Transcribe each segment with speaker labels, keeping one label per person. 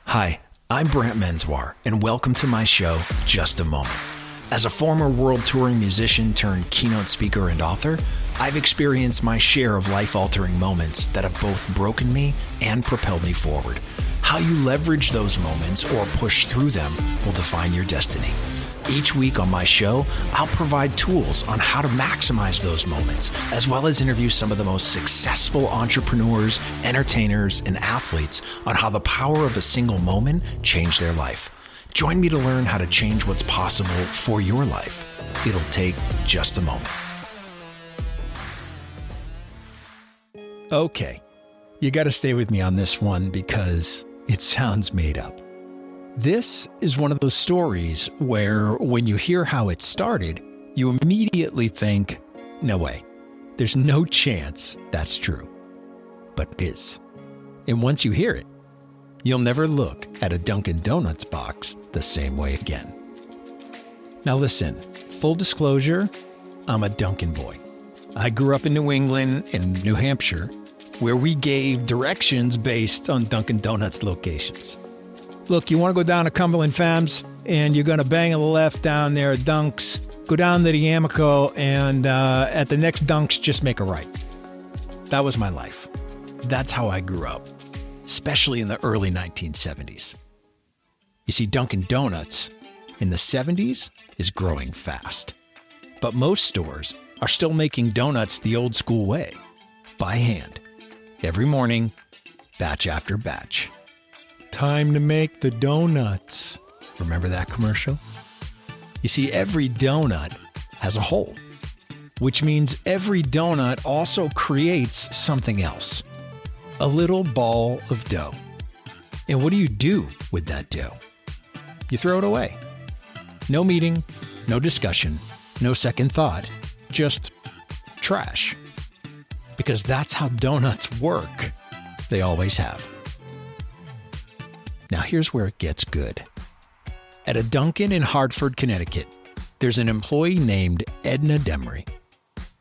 Speaker 1: Hi, I'm Brant Menswar, and welcome to my show, Just a Moment. As a former world touring musician turned keynote speaker and author, I've experienced my share of life-altering moments that have both broken me and propelled me forward. How you leverage those moments or push through them will define your destiny. Each week on my show, I'll provide tools on how to maximize those moments, as well as interview some of the most successful entrepreneurs, entertainers, and athletes on how the power of a single moment changed their life. Join me to learn how to change what's possible for your life. It'll take just a moment.
Speaker 2: Okay, you got to stay with me on this one because it sounds made up. This is one of those stories where when you hear how it started, you immediately think, no way, there's no chance that's true. But it is. And once you hear it, you'll never look at a Dunkin' Donuts box the same way again. Now listen, full disclosure, I'm a Dunkin' boy. I grew up in New England and New Hampshire, where we gave directions based on Dunkin' Donuts locations. Look, you want to go down to Cumberland Farms, and you're going to bang on the left down there at Dunks, go down to the Amico, and at the next Dunks, just make a right. That was my life. That's how I grew up, especially in the early 1970s. You see, Dunkin' Donuts in the 70s is growing fast. But most stores are still making donuts the old school way, by hand, every morning, batch after batch. Time to make the donuts. Remember that commercial? You see, every donut has a hole, which means every donut also creates something else. A little ball of dough. And what do you do with that dough? You throw it away. No meeting, no discussion, no second thought, just trash. Because that's how donuts work. They always have. Now here's where it gets good. At a Dunkin' in Hartford, Connecticut, there's an employee named Edna Demery.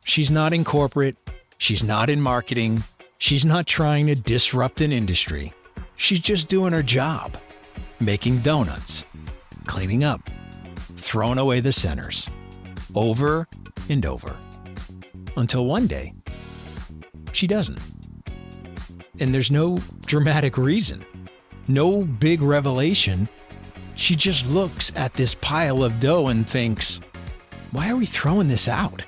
Speaker 2: She's not in corporate, she's not in marketing, she's not trying to disrupt an industry. She's just doing her job, making donuts, cleaning up, throwing away the centers, over and over. Until one day, she doesn't. And there's no dramatic reason. No big revelation. She just looks at this pile of dough and thinks, why are we throwing this out?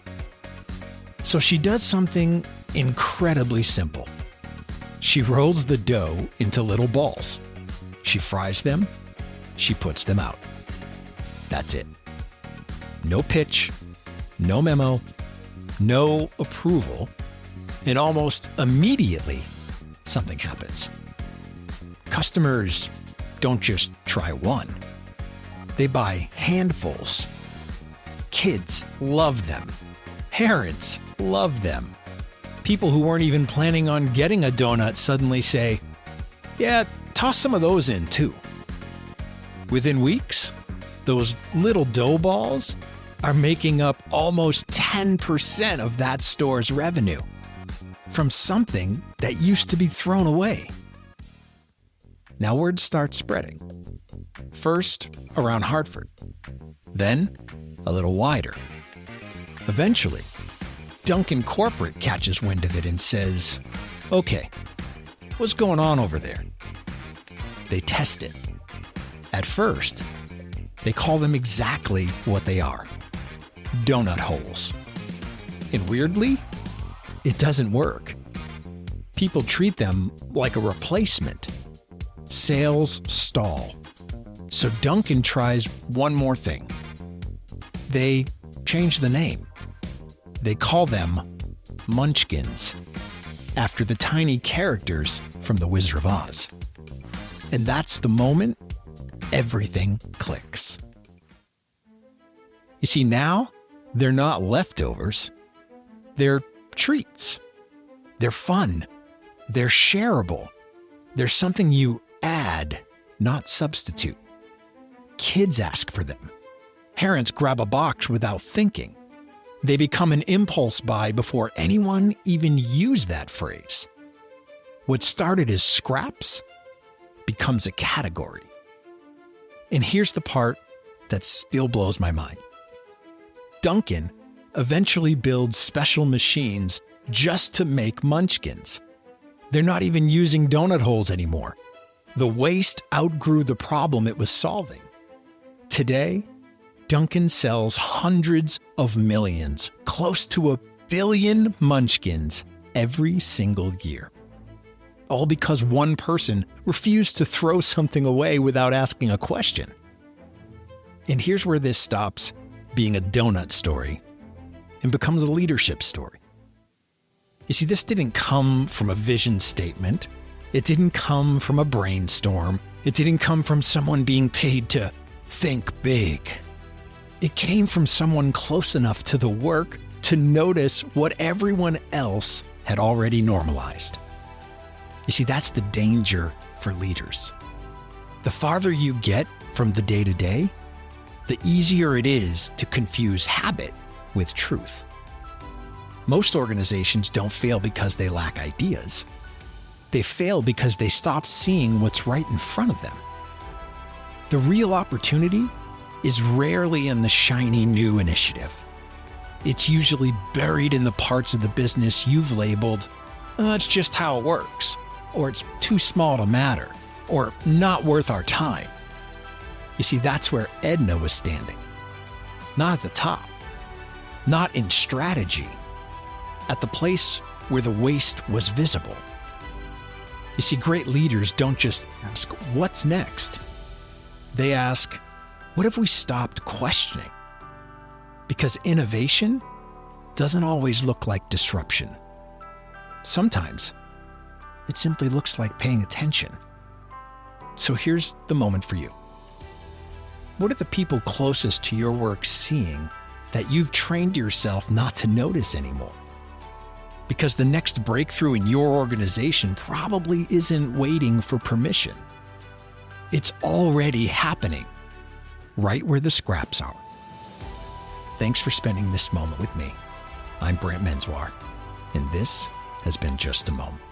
Speaker 2: So she does something incredibly simple. She rolls the dough into little balls. She fries them. She puts them out. That's it. No pitch, no memo, no approval, and almost immediately, something happens. Customers don't just try one. They buy handfuls. Kids love them. Parents love them. People who weren't even planning on getting a donut suddenly say, yeah, toss some of those in too. Within weeks, those little dough balls are making up almost 10% of that store's revenue from something that used to be thrown away. Now word starts spreading. First around Hartford, then a little wider. Eventually, Dunkin' Corporate catches wind of it and says, okay, what's going on over there? They test it. At first, they call them exactly what they are, donut holes. And weirdly, it doesn't work. People treat them like a replacement. Sales stall. So Dunkin' tries one more thing. They change the name. They call them Munchkins, after the tiny characters from The Wizard of Oz. And that's the moment everything clicks. You see, now they're not leftovers. They're treats. They're fun. They're shareable. They're something you add, not substitute. Kids ask for them. Parents grab a box without thinking. They become an impulse buy before anyone even used that phrase. What started as scraps becomes a category. And here's the part that still blows my mind. Dunkin' eventually builds special machines just to make Munchkins. They're not even using donut holes anymore. The waste outgrew the problem it was solving. Today, Dunkin' sells hundreds of millions, close to 1 billion Munchkins every single year. All because one person refused to throw something away without asking a question. And here's where this stops being a donut story and becomes a leadership story. You see, this didn't come from a vision statement. It didn't come from a brainstorm. It didn't come from someone being paid to think big. It came from someone close enough to the work to notice what everyone else had already normalized. You see, that's the danger for leaders. The farther you get from the day-to-day, the easier it is to confuse habit with truth. Most organizations don't fail because they lack ideas. They fail because they stopped seeing what's right in front of them. The real opportunity is rarely in the shiny new initiative. It's usually buried in the parts of the business you've labeled, it's just how it works, or it's too small to matter, or not worth our time. You see, that's where Edna was standing. Not at the top, not in strategy, at the place where the waste was visible. You see, great leaders don't just ask, what's next? They ask, what if we stopped questioning? Because innovation doesn't always look like disruption. Sometimes it simply looks like paying attention. So here's the moment for you. What are the people closest to your work seeing that you've trained yourself not to notice anymore? Because the next breakthrough in your organization probably isn't waiting for permission. It's already happening, right where the scraps are. Thanks for spending this moment with me. I'm Brant Menswar, and this has been Just a Moment.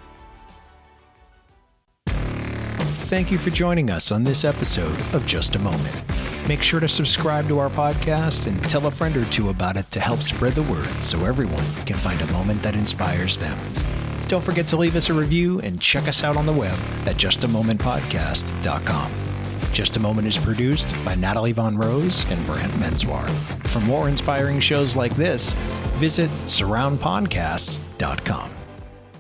Speaker 2: Thank you for joining us on this episode of Just a Moment. Make sure to subscribe to our podcast and tell a friend or two about it to help spread the word so everyone can find a moment that inspires them. Don't forget to leave us a review and check us out on the web at justamomentpodcast.com. Just a Moment is produced by Natalie Von Rose and Brant Menswar. For more inspiring shows like this, visit surroundpodcasts.com.